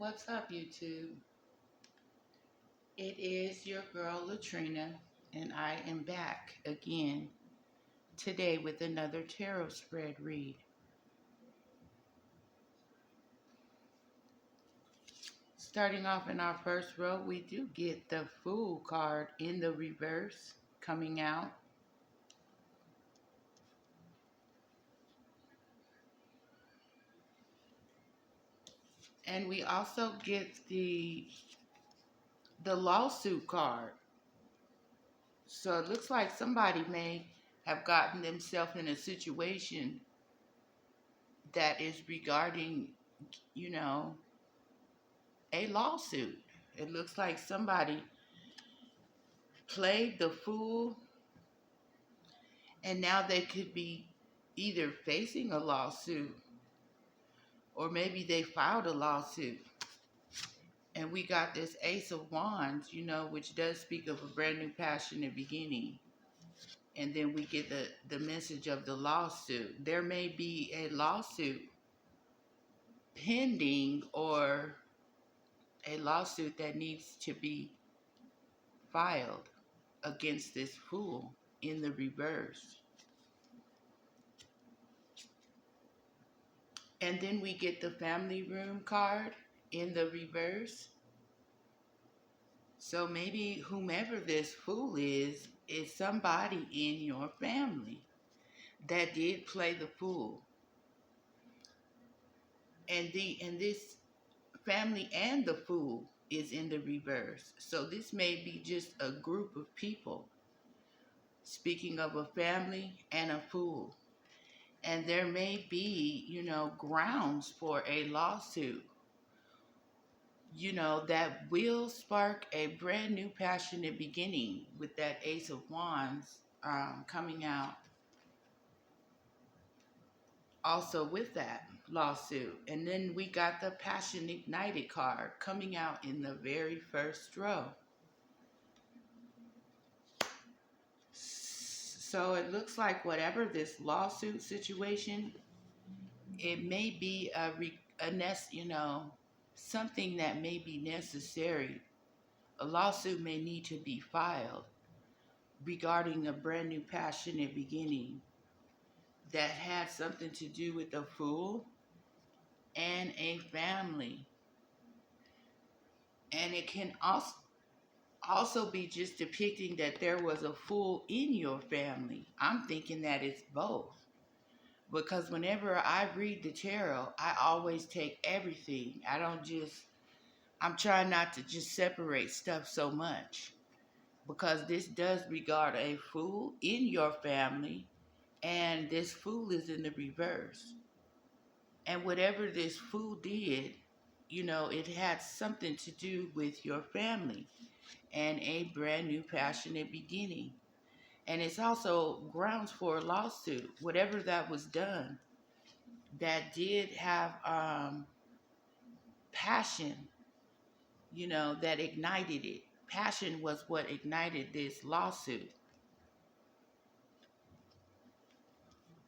What's up, YouTube? It is your girl Latrina, and I am back again today with another tarot spread read. Starting off in our first row, we do get the Fool card in the reverse coming out. And we also get the lawsuit card. So it looks like somebody may have gotten themselves in a situation that is regarding, you know, a lawsuit. It looks like somebody played the fool and now they could be either facing a lawsuit or maybe they filed a lawsuit. And we got this Ace of Wands, which does speak of a brand new passionate beginning. And then we get the message of the lawsuit. There may be a lawsuit pending or a lawsuit that needs to be filed against this fool in the reverse. And then we get the family room card in the reverse. So maybe whomever this fool is somebody in your family that did play the fool. And this family and the fool is in the reverse. So this may be just a group of people. Speaking of a family and a fool. And there may be, grounds for a lawsuit, that will spark a brand new passionate beginning with that Ace of Wands coming out also with that lawsuit. And then we got the Passion Ignited card coming out in the very first row. So it looks like whatever this lawsuit situation, it may be something that may be necessary. A lawsuit may need to be filed regarding a brand new passionate beginning that had something to do with a fool and a family. And it can also be just depicting that there was a fool in your family. I'm thinking that it's both. Because whenever I read the tarot, I always take everything. I'm trying not to just separate stuff so much. Because this does regard a fool in your family, and this fool is in the reverse. And whatever this fool did, it had something to do with your family and a brand new passionate beginning. And it's also grounds for a lawsuit. Whatever that was done that did have passion, that ignited it. Passion was what ignited this lawsuit.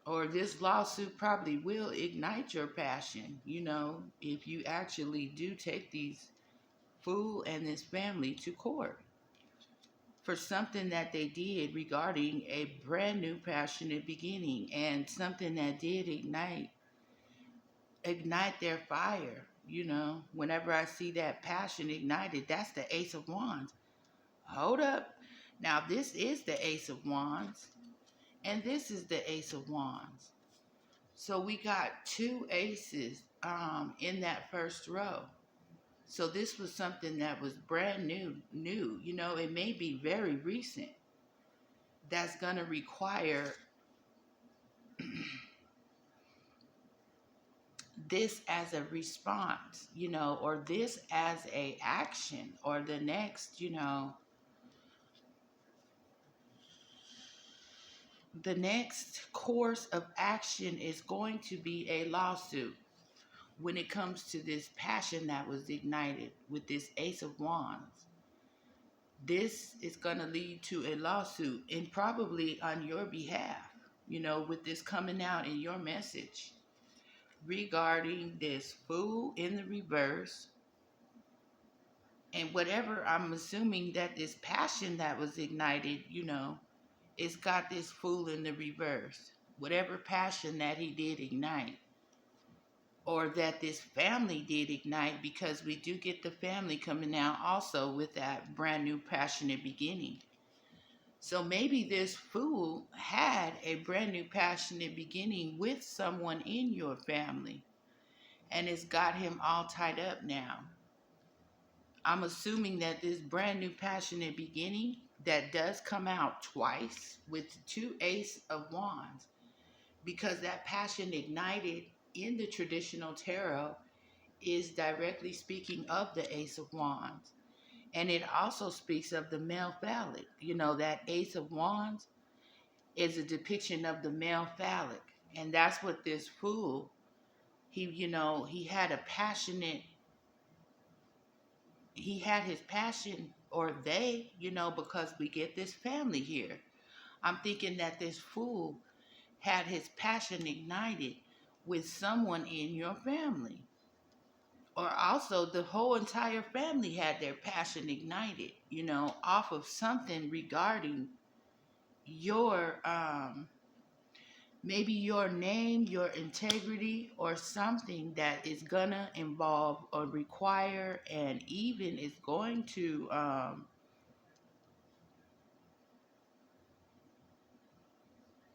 Or this lawsuit probably will ignite your passion, if you actually do take these fool and this family to court for something that they did regarding a brand new passionate beginning and something that did ignite their fire. Whenever I see that passion ignited, that's the Ace of Wands. Hold up. Now this is the Ace of Wands and this is the Ace of Wands. So we got two aces in that first row. So this was something that was brand new. It may be very recent. That's going to require this as a response, or this as a action, or the next, the next course of action is going to be a lawsuit when it comes to this passion that was ignited with this Ace of Wands. This is going to lead to a lawsuit and probably on your behalf, with this coming out in your message regarding this fool in the reverse And whatever, I'm assuming that this passion that was ignited, it's got this fool in the reverse. Whatever passion that he did ignite, or that this family did ignite, because we do get the family coming out also with that brand new passionate beginning. So maybe this fool had a brand new passionate beginning with someone in your family, and it's got him all tied up now. I'm assuming that this brand new passionate beginning that does come out twice with two Ace of Wands, because that passion ignited in the traditional tarot is directly speaking of the Ace of Wands. And it also speaks of the male phallic. That Ace of Wands is a depiction of the male phallic. And that's what this fool, he had a passionate, he had his passion, or they, because we get this family here. I'm thinking that this fool had his passion ignited with someone in your family. Or also the whole entire family had their passion ignited, off of something regarding your maybe your name, your integrity, or something that is gonna involve or require, and even is going to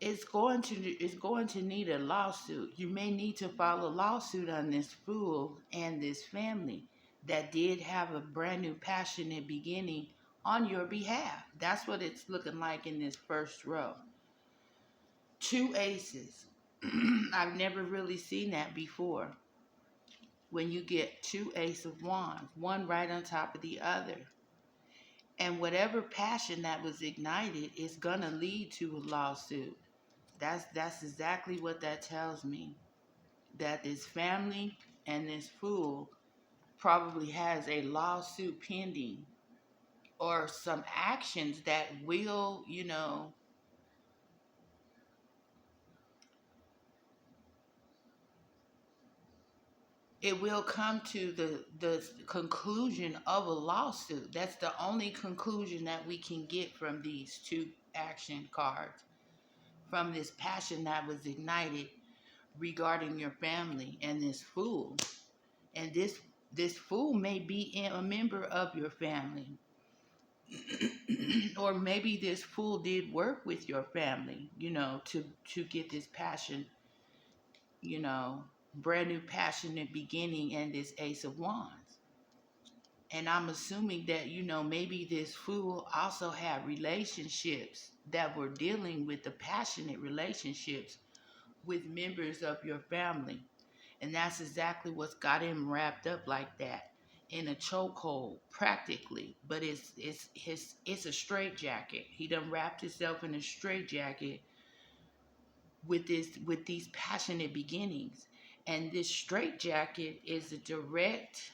it's going to need a lawsuit. You may need to file a lawsuit on this fool and this family that did have a brand new passionate beginning on your behalf. That's what it's looking like in this first row. Two aces. I've never really seen that before. When you get two ace of wands, one right on top of the other. And whatever passion that was ignited is gonna lead to a lawsuit. That's exactly what that tells me. That this family and this fool probably has a lawsuit pending, or some actions that will, it will come to the conclusion of a lawsuit. That's the only conclusion that we can get from these two action cards, from this passion that was ignited regarding your family and this fool. And this fool may be a member of your family. Or maybe this fool did work with your family, to get this passion, you know, brand new passionate beginning, and this ace of wands. And I'm assuming that, maybe this fool also had relationships that were dealing with the passionate relationships with members of your family. And that's exactly what's got him wrapped up like that, in a chokehold, practically. But it's a straitjacket. He done wrapped himself in a straitjacket with these passionate beginnings. And this straitjacket is a direct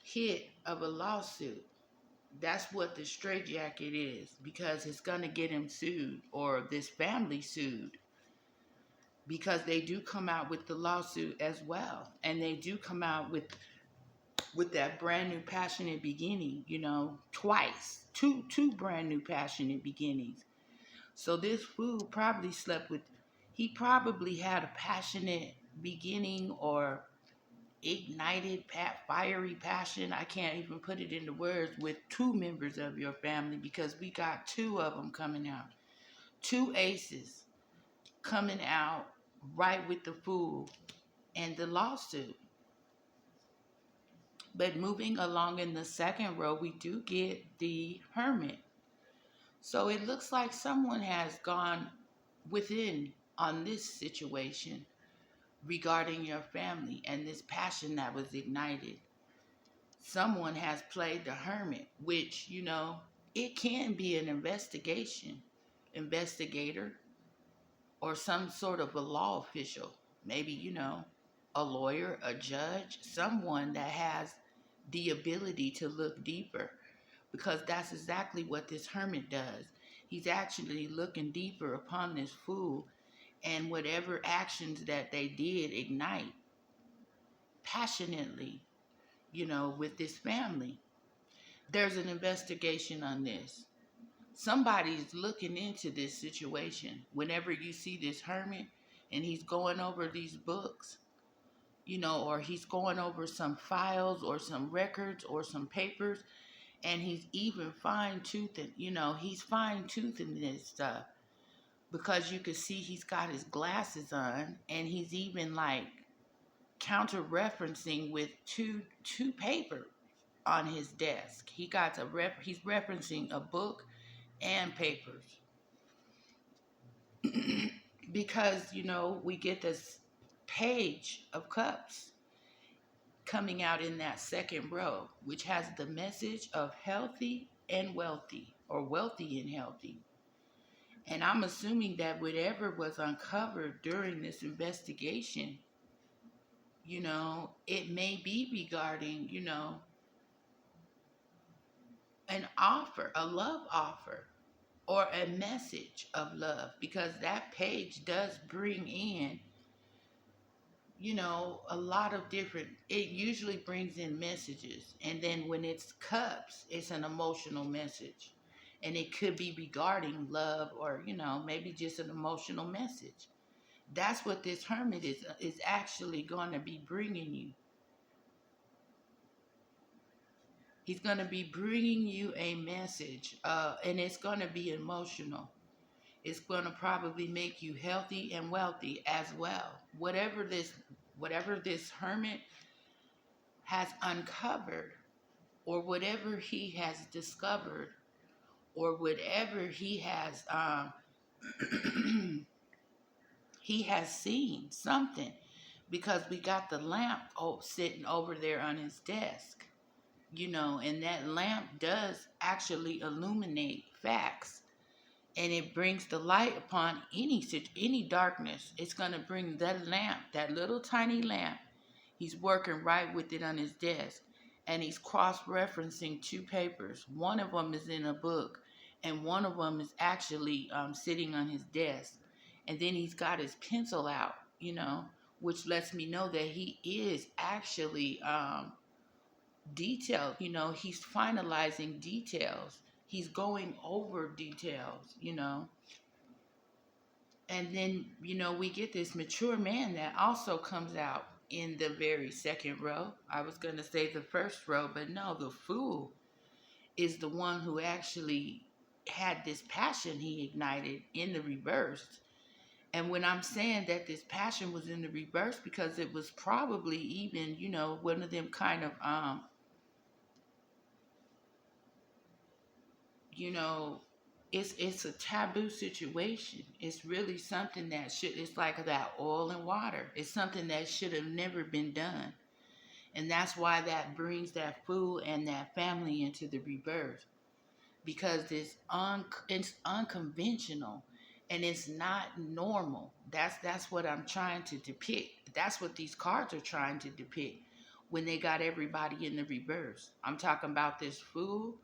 hit of a lawsuit. That's what the straitjacket is, because it's gonna get him sued, or this family sued, because they do come out with the lawsuit as well, and they do come out with that brand new passionate beginning, twice, two brand new passionate beginnings. So this fool probably he probably had a passionate beginning, or ignited fiery passion. I can't even put it into words, with two members of your family, because we got two of them coming out, two aces coming out, right with the fool and the lawsuit. But moving along in the second row, we do get the Hermit. So it looks like someone has gone within on this situation regarding your family and this passion that was ignited. Someone has played the Hermit, which, it can be an investigator, or some sort of a law official. Maybe, a lawyer, a judge, someone that has the ability to look deeper, because that's exactly what this Hermit does. He's actually looking deeper upon this fool, and whatever actions that they did ignite passionately, with this family. There's an investigation on this. Somebody's looking into this situation. Whenever you see this hermit and he's going over these books, or he's going over some files or some records or some papers, and he's even fine toothing, he's fine toothing this stuff because you can see he's got his glasses on, and he's even like counter referencing with two papers on his desk. He's referencing a book and papers. Because we get this page of cups coming out in that second row, which has the message of healthy and wealthy, or wealthy and healthy. And I'm assuming that whatever was uncovered during this investigation, it may be regarding, an offer, a love offer, or a message of love, because that page does bring in, a lot of different, it usually brings in messages. And then when it's cups, it's an emotional message. And it could be regarding love, or, maybe just an emotional message. That's what this hermit is actually going to be bringing you. He's going to be bringing you a message, and it's going to be emotional. It's going to probably make you healthy and wealthy as well. Whatever this hermit has uncovered, or whatever he has discovered, or whatever he has he has seen something, because we got the lamp sitting over there on his desk, and that lamp does actually illuminate facts, and it brings the light upon any darkness. It's going to bring that lamp, that little tiny lamp. He's working right with it on his desk, and he's cross-referencing two papers. One of them is in a book, and one of them is actually sitting on his desk. And then he's got his pencil out, which lets me know that he is actually detailed. He's finalizing details. He's going over details, And then, we get this mature man that also comes out in the very second row. I was going to say the first row, but no, the fool is the one who actually had this passion he ignited in the reverse. And when I'm saying that this passion was in the reverse, because it was probably even, one of them kind of, it's a taboo situation. It's really something it's like that oil and water. It's something that should have never been done. And that's why that brings that fool and that family into the reverse. Because it's unconventional, and it's not normal. That's what I'm trying to depict. That's what these cards are trying to depict when they got everybody in the reverse. I'm talking about this fool,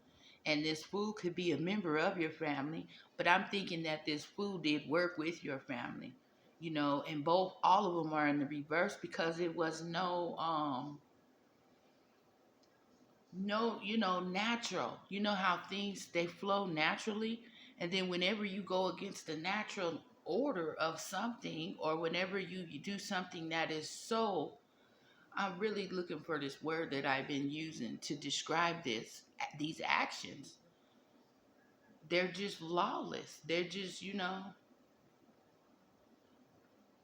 and this fool could be a member of your family, but I'm thinking that this fool did work with your family, and all of them are in the reverse, because it was no, natural. You know how things, they flow naturally, and then whenever you go against the natural order of something, or whenever you do something that is so, I'm really looking for this word that I've been using to describe these actions. They're just lawless. They're just,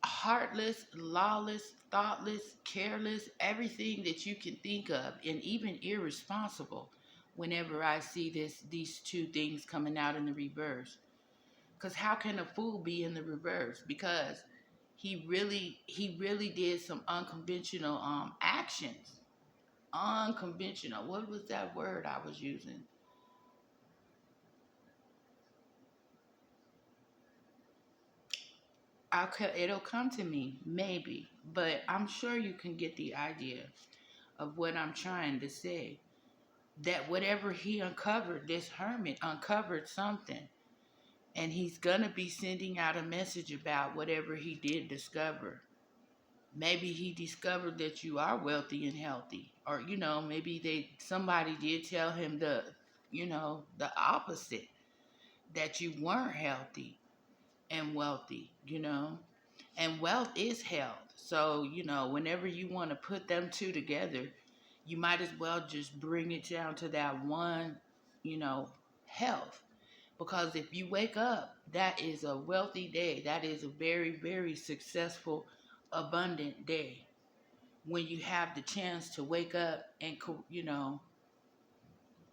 heartless, lawless, thoughtless, careless, everything that you can think of, and even irresponsible whenever I see these two things coming out in the reverse. Because how can a fool be in the reverse? Because he really did some unconventional actions. Unconventional. What was that word I was using? It'll come to me, maybe, but I'm sure you can get the idea of what I'm trying to say. That whatever he uncovered, this hermit uncovered something, and he's gonna be sending out a message about whatever he did discover. Maybe he discovered that you are wealthy and healthy, or maybe somebody did tell him the opposite, that you weren't healthy and wealthy. And wealth is health. So whenever you want to put them two together, you might as well just bring it down to that one, you know, health. Because if you wake up, that is a wealthy day. That is a very, very successful, abundant day. When you have the chance to wake up and,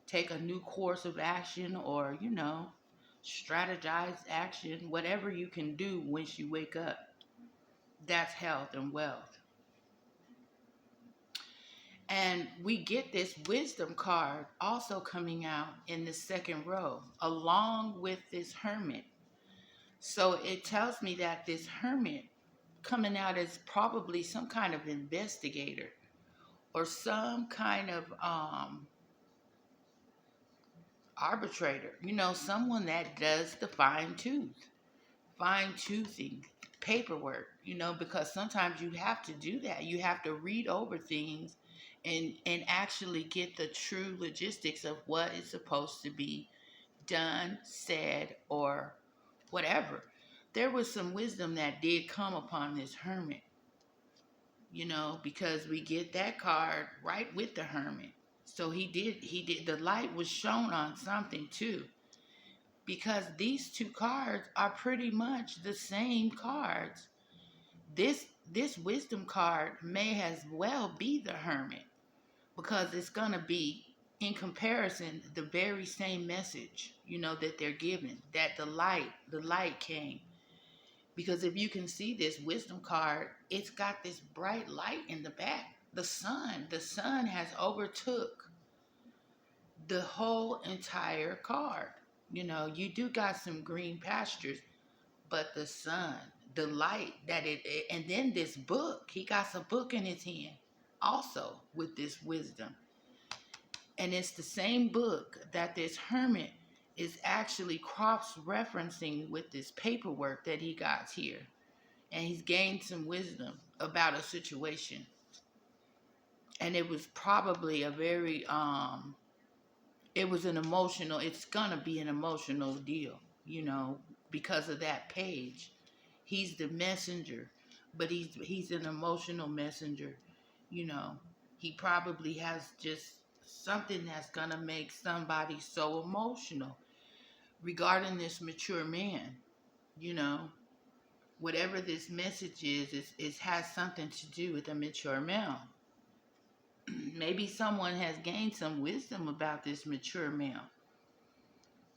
take a new course of action, or, strategize action, whatever you can do once you wake up, that's health and wealth. And we get this wisdom card also coming out in the second row, along with this hermit. So it tells me that this hermit coming out as probably some kind of investigator, or some kind of arbitrator, someone that does the fine toothing paperwork, because sometimes you have to do that. You have to read over things and actually get the true logistics of what is supposed to be done, said, or whatever. There was some wisdom that did come upon this hermit, because we get that card right with the hermit. So he did the light was shown on something too, because these two cards are pretty much the same cards. This wisdom card may as well be the hermit, because it's going to be, in comparison, the very same message, that they're given, that the light came. Because if you can see this wisdom card, it's got this bright light in the back. The sun has overtook the whole entire card. You do got some green pastures, but the sun, the light and then this book, he got a book in his hand also with this wisdom. And it's the same book that this hermit is actually cross-referencing with this paperwork that he got here. And he's gained some wisdom about a situation. And it was probably it's gonna be an emotional deal, because of that page. He's the messenger, but he's an emotional messenger. you know he probably has just something that's gonna make somebody so emotional regarding this mature man. you know Whatever this message is has something to do with a mature male. Maybe someone has gained some wisdom about this mature male,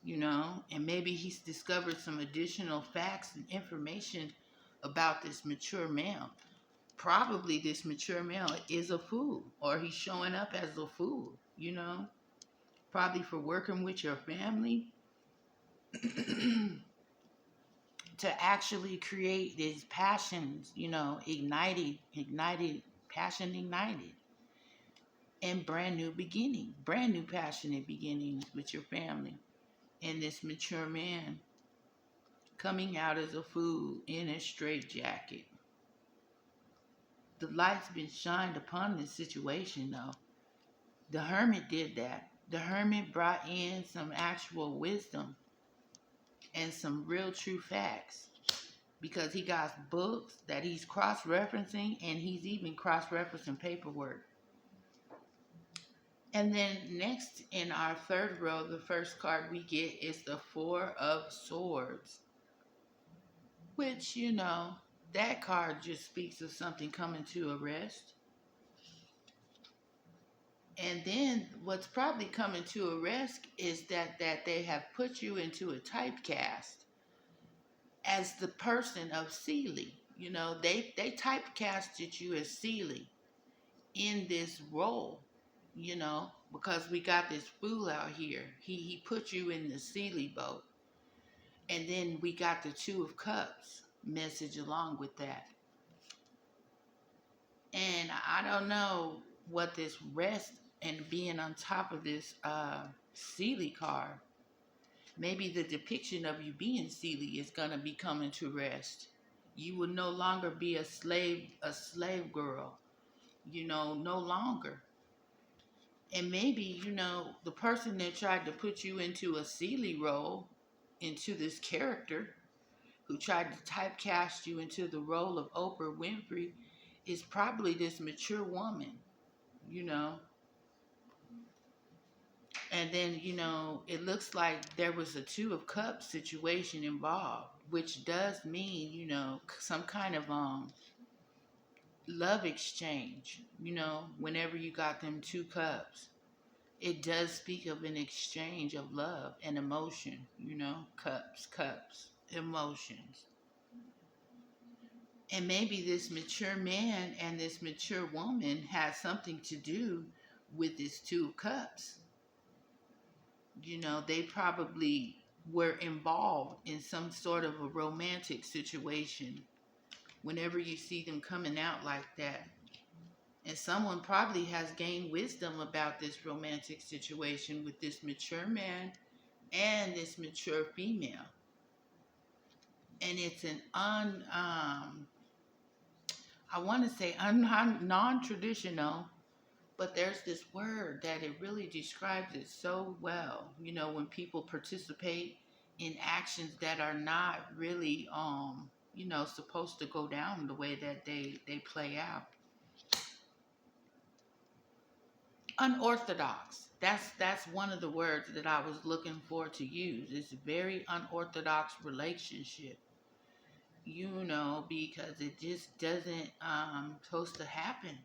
and maybe he's discovered some additional facts and information about this mature male. Probably this mature male is a fool, or he's showing up as a fool, probably for working with your family to actually create these passions, ignited, and brand new passionate beginnings with your family. And this mature man coming out as a fool in a straitjacket. The light's been shined upon this situation, though. The hermit did that. The hermit brought in some actual wisdom and some real true facts, because he got books that he's cross-referencing, and he's even cross-referencing paperwork. And then next in our third row, the first card we get is the Four of Swords, which, that card just speaks of something coming to a rest. And then what's probably coming to a rest is that they have put you into a typecast as the person of Seelie. They typecasted you as Seelie in this role, because we got this fool out here. He put you in the Seelie boat. And then we got the Two of Cups message along with that. And I don't know what this rest and being on top of this Seelie card, maybe the depiction of you being Seelie is going to be coming to rest. You will no longer be a slave girl, no longer. And maybe, the person that tried to put you into a Celie role, into this character, who tried to typecast you into the role of Oprah Winfrey, is probably this mature woman, you know. And then, it looks like there was a Two of Cups situation involved, which does mean, some kind of love exchange, whenever you got them two cups. It does speak of an exchange of love and emotion, cups, emotions. And maybe this mature man and this mature woman has something to do with this Two of Cups. They probably were involved in some sort of a romantic situation whenever you see them coming out like that. And someone probably has gained wisdom about this romantic situation with this mature man and this mature female. And it's an I want to say non-traditional, but there's this word that it really describes it so well. When people participate in actions that are not really, supposed to go down the way that they play out. Unorthodox. That's one of the words that I was looking for to use. It's a very unorthodox relationship. Because it just doesn't supposed to happen.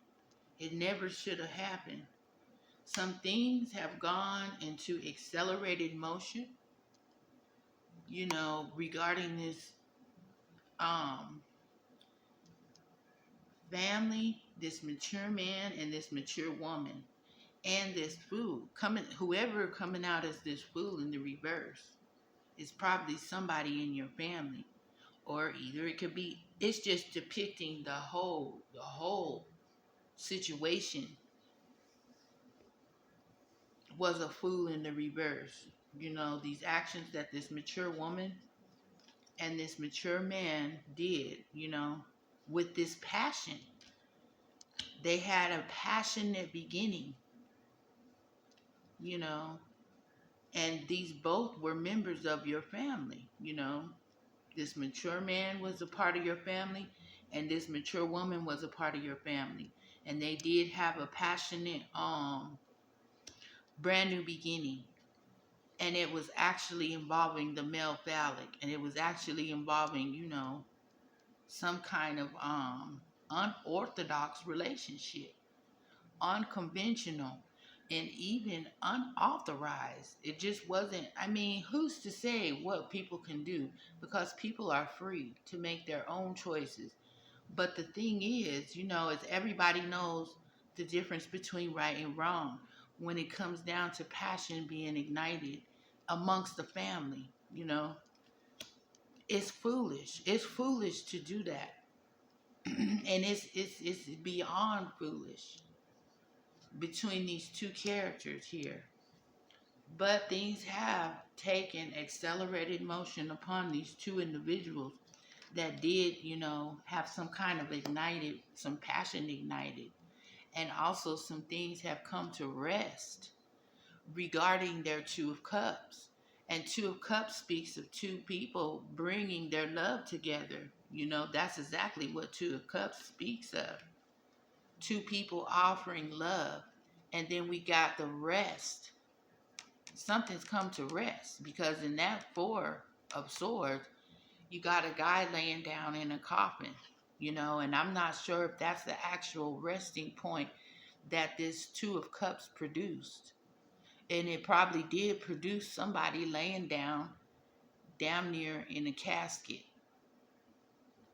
It never should have happened. Some things have gone into accelerated motion, regarding this family, this mature man and this mature woman, and this fool whoever coming out as this fool in the reverse is probably somebody in your family, or either it could be, it's just depicting the whole situation was a fool in the reverse. These actions that this mature woman and this mature man did, with this passion. They had a passionate beginning, you know, and these both were members of your family. This mature man was a part of your family, and this mature woman was a part of your family. And they did have a passionate, brand new beginning. And it was actually involving the male phallic, and it was actually involving, some kind of unorthodox relationship, unconventional, and even unauthorized. It just wasn't, who's to say what people can do? Because people are free to make their own choices. But the thing is everybody knows the difference between right and wrong when it comes down to passion being ignited amongst the family. It's foolish. It's foolish to do that. And it's beyond foolish between these two characters here. But things have taken accelerated motion upon these two individuals that did, have some kind of ignited, some passion ignited. And also some things have come to rest regarding their Two of Cups. And Two of Cups speaks of two people bringing their love together. That's exactly what Two of Cups speaks of. Two people offering love. And then we got the rest. Something's come to rest, because in that Four of Swords, you got a guy laying down in a coffin, and I'm not sure if that's the actual resting point that this Two of Cups produced. And it probably did produce somebody laying down damn near in a casket,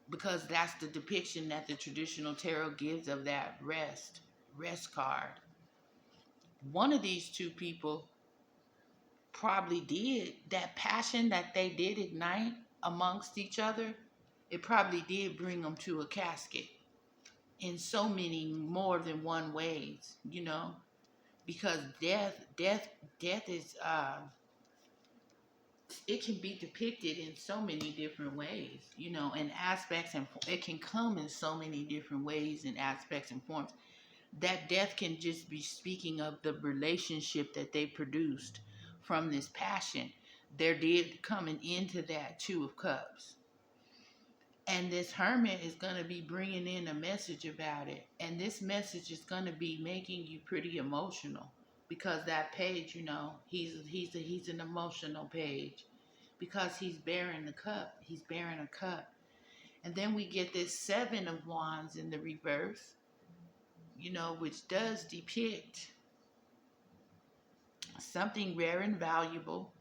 because that's the depiction that the traditional tarot gives of that rest card. One of these two people probably did, that passion that they did ignite amongst each other, it probably did bring them to a casket in so many more than one ways, because death is it can be depicted in so many different ways, in aspects, and it can come in so many different ways and aspects and forms. That death can just be speaking of the relationship that they produced from this passion. There did coming into that Two of Cups. And this hermit is going to be bringing in a message about it. And this message is going to be making you pretty emotional because that page, he's an emotional page because he's bearing the cup. He's bearing a cup. And then we get this Seven of Wands in the reverse, which does depict something rare and valuable.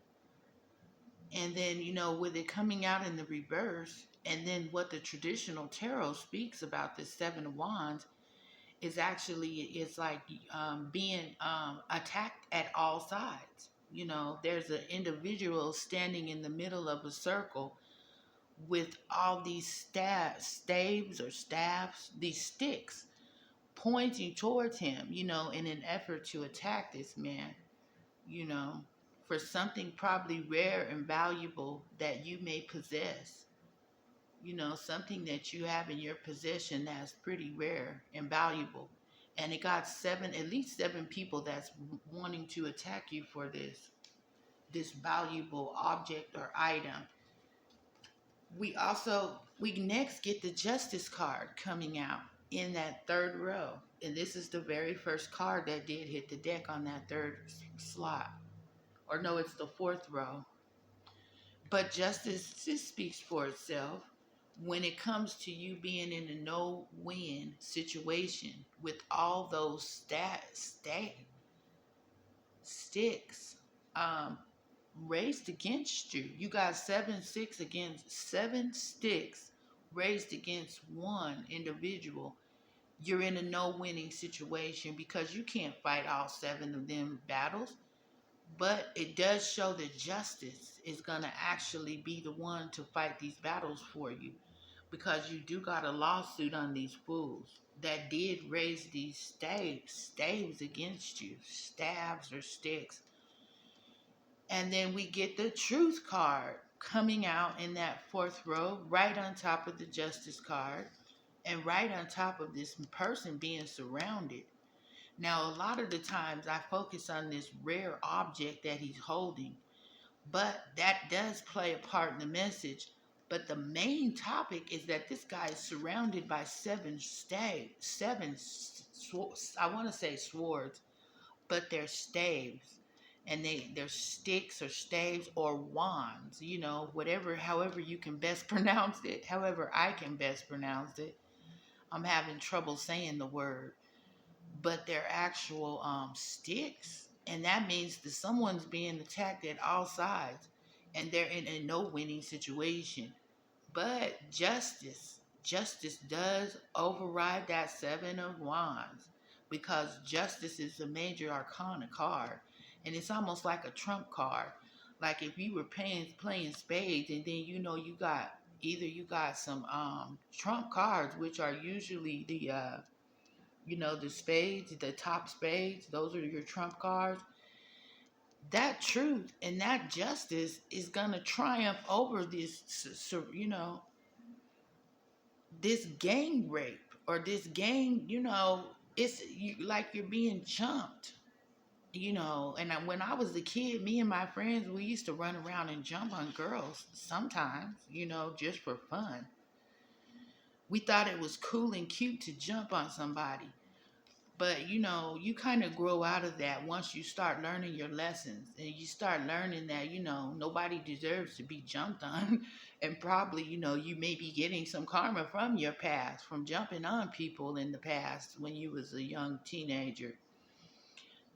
And then, with it coming out in the reverse, and then what the traditional tarot speaks about this Seven of Wands is actually, it's like being attacked at all sides. There's an individual standing in the middle of a circle with all these staves or staffs, these sticks pointing towards him, in an effort to attack this man, you know, for something probably rare and valuable that you may possess. Something that you have in your possession that's pretty rare and valuable. And it got at least seven people that's wanting to attack you for this valuable object or item. We next get the Justice card coming out in that third row. And this is the very first card that did hit the deck on that third slot. Or no, it's the fourth row. But justice just speaks for itself when it comes to you being in a no-win situation with all those sticks raised against you. You got 7-6 against 7 sticks raised against one individual. You're in a no-winning situation because you can't fight all 7 of them battles. But it does show that justice is going to actually be the one to fight these battles for you, because you do got a lawsuit on these fools that did raise these staves against you, stabs or sticks. And then we get the Truth card coming out in that fourth row, right on top of the Justice card, and right on top of this person being surrounded. Now, a lot of the times I focus on this rare object that he's holding, but that does play a part in the message. But the main topic is that this guy is surrounded by 7 I want to say swords, but they're staves. And they're sticks or staves or wands, however you can best pronounce it, however I can best pronounce it. I'm having trouble saying the word. But they're actual sticks. And that means that someone's being attacked at all sides and they're in a no winning situation. But justice does override that 7 of Wands, because justice is a major arcana card. And it's almost like a trump card. Like if you were playing spades, and then you got some trump cards, which are usually the spades, the top spades, those are your trump cards. That truth and that justice is going to triumph over this gang rape or this gang, it's like you're being jumped, And when I was a kid, me and my friends, we used to run around and jump on girls sometimes, just for fun. We thought it was cool and cute to jump on somebody. But, you kind of grow out of that once you start learning your lessons, and you start learning that, nobody deserves to be jumped on. And probably, you may be getting some karma from your past, from jumping on people in the past when you was a young teenager.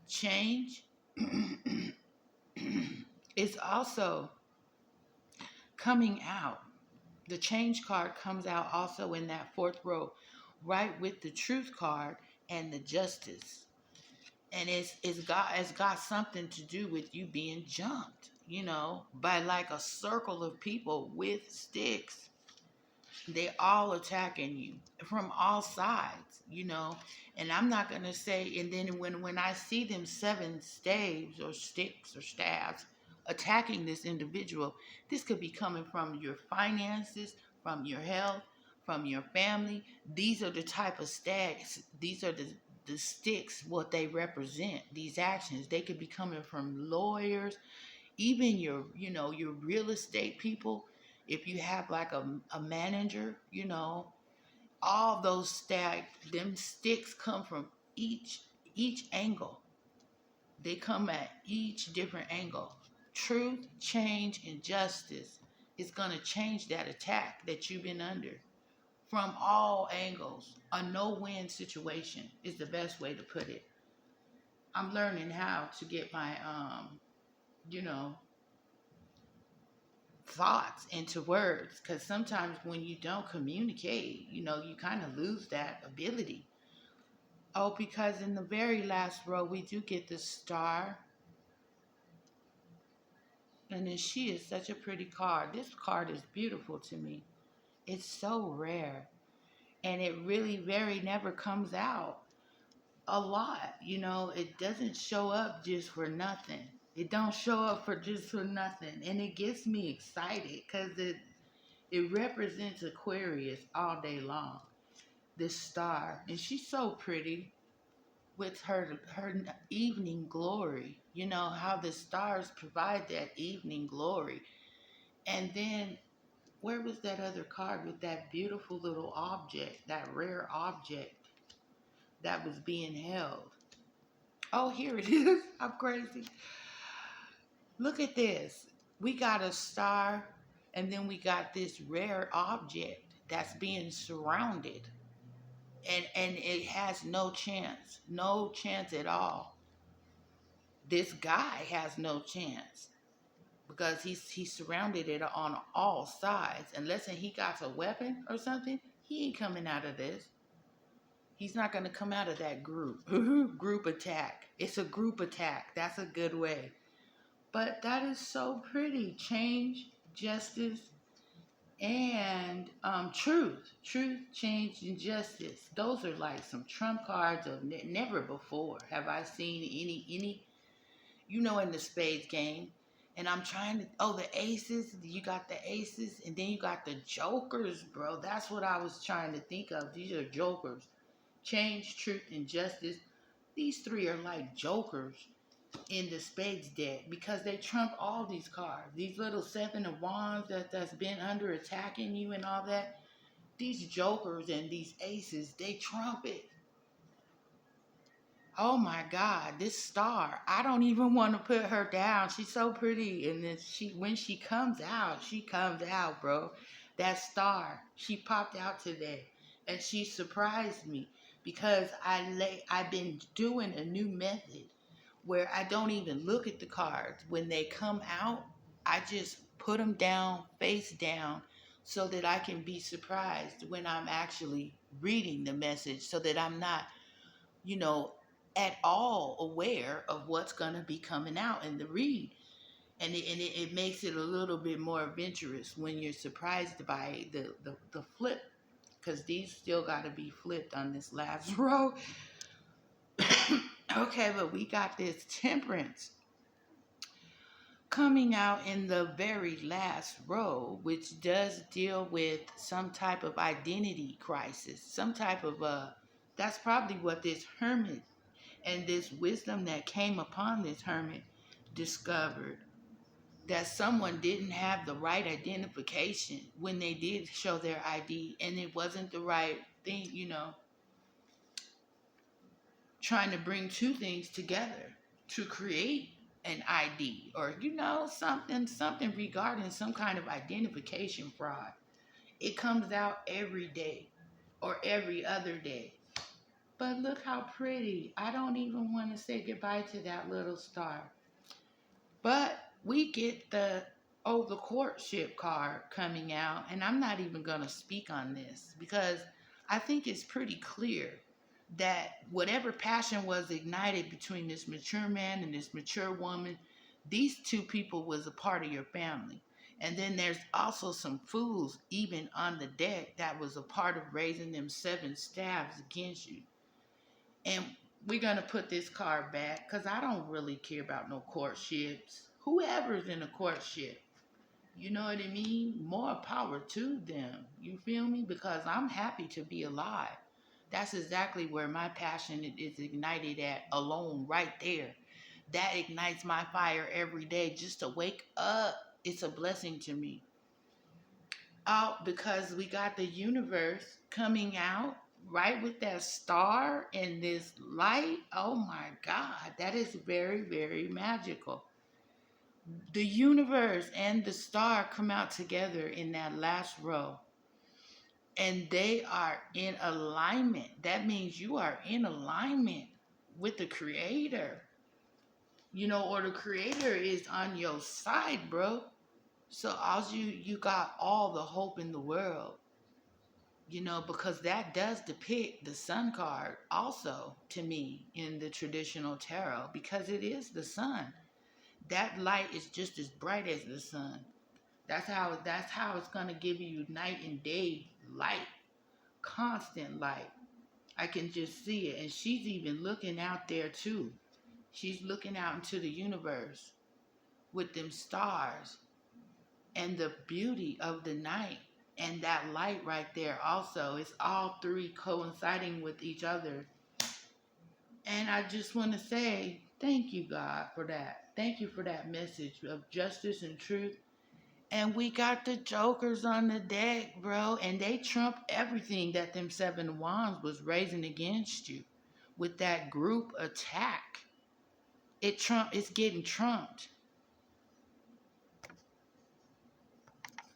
Change is also coming out. The change card comes out also in that fourth row, right with the truth card and the justice. And it's got something to do with you being jumped, by like a circle of people with sticks. They all attacking you from all sides, And I'm not gonna say. And then when I see them 7 staves or sticks or staves attacking this individual. This could be coming from your finances, from your health, from your family. These are the type of stacks, these are the sticks, what they represent, these actions. They could be coming from lawyers, even your, your real estate people. If you have like a manager, all those them sticks come from each angle. They come at each different angle. Truth, change, and justice is going to change that attack that you've been under from all angles. A no-win situation is the best way to put it. I'm learning how to get my you know thoughts into words, because sometimes when you don't communicate, you kind of lose that ability. Oh, because in the very last row we do get the star. And then she is such a pretty card. This card is beautiful to me. It's so rare. And it really very never comes out a lot. It doesn't show up just for nothing. It don't show up for just for nothing. And it gets me excited because it represents Aquarius all day long. This star. And she's so pretty with her evening glory. You know how the stars provide that evening glory. And then where was that other card with that beautiful little object, that rare object that was being held? Oh, here it is. I'm crazy. Look at this. We got a star, and then we got this rare object that's being surrounded. And it has no chance at all. This guy has no chance because he's surrounded it on all sides. Unless he got a weapon or something, he ain't coming out of this. He's not going to come out of that group. Group attack. It's a group attack. That's a good way. But that is so pretty. Change, justice, and truth. Truth, change, and justice. Those are like some trump cards of never before have I seen any in the spades game. And I'm trying to, the aces, you got the aces, and then you got the jokers, bro. That's what I was trying to think of. These are jokers. Change, truth, and justice. These three are like jokers in the spades deck because they trump all these cards. These little seven of wands that's been under attacking you and all that. These jokers and these aces, they trump it. Oh my God, this star. I don't even want to put her down. She's so pretty. And then when she comes out, bro. That star, she popped out today. And she surprised me because I've been doing a new method where I don't even look at the cards. When they come out, I just put them down, face down, so that I can be surprised when I'm actually reading the message, so that I'm not, you know, at all aware of what's going to be coming out in the read. And it makes it a little bit more adventurous when you're surprised by the flip, because these still got to be flipped on this last row. Okay, but we got this Temperance coming out in the very last row, which does deal with some type of identity crisis, some type of that's probably what this Hermit and this wisdom that came upon this Hermit discovered, that someone didn't have the right identification when they did show their ID, and it wasn't the right thing, trying to bring two things together to create an ID, or something regarding some kind of identification fraud. It comes out every day or every other day. But look how pretty. I don't even want to say goodbye to that little star. But we get the courtship card coming out, and I'm not even going to speak on this because I think it's pretty clear that whatever passion was ignited between this mature man and this mature woman, these two people was a part of your family. And then there's also some fools even on the deck that was a part of raising them seven staffs against you. And we're going to put this card back because I don't really care about no courtships. whoever's in a courtship. You know what I mean? More power to them. You feel me? Because I'm happy to be alive. That's exactly where my passion is ignited at, alone, right there. That ignites my fire every day just to wake up. It's a blessing to me. Out because we got the universe coming out right with that star and this light. Oh my God, that is very, very magical. The universe and the star come out together in that last row, and they are in alignment. That means you are in alignment with the creator, or the creator is on your side, bro. So all you got all the hope in the world, because that does depict the sun card also to me in the traditional tarot, because it is the sun. That light is just as bright as the sun. That's how it's gonna give you night and day light, constant light. I can just see it. And she's even looking out there too. She's looking out into the universe with them stars and the beauty of the night and that light right there also. It's all three coinciding with each other. And I just want to say thank you, God, for that. Thank you for that message of justice and truth. And we got the jokers on the deck, bro, and they trump everything that them seven wands was raising against you with that group attack. It's getting trumped.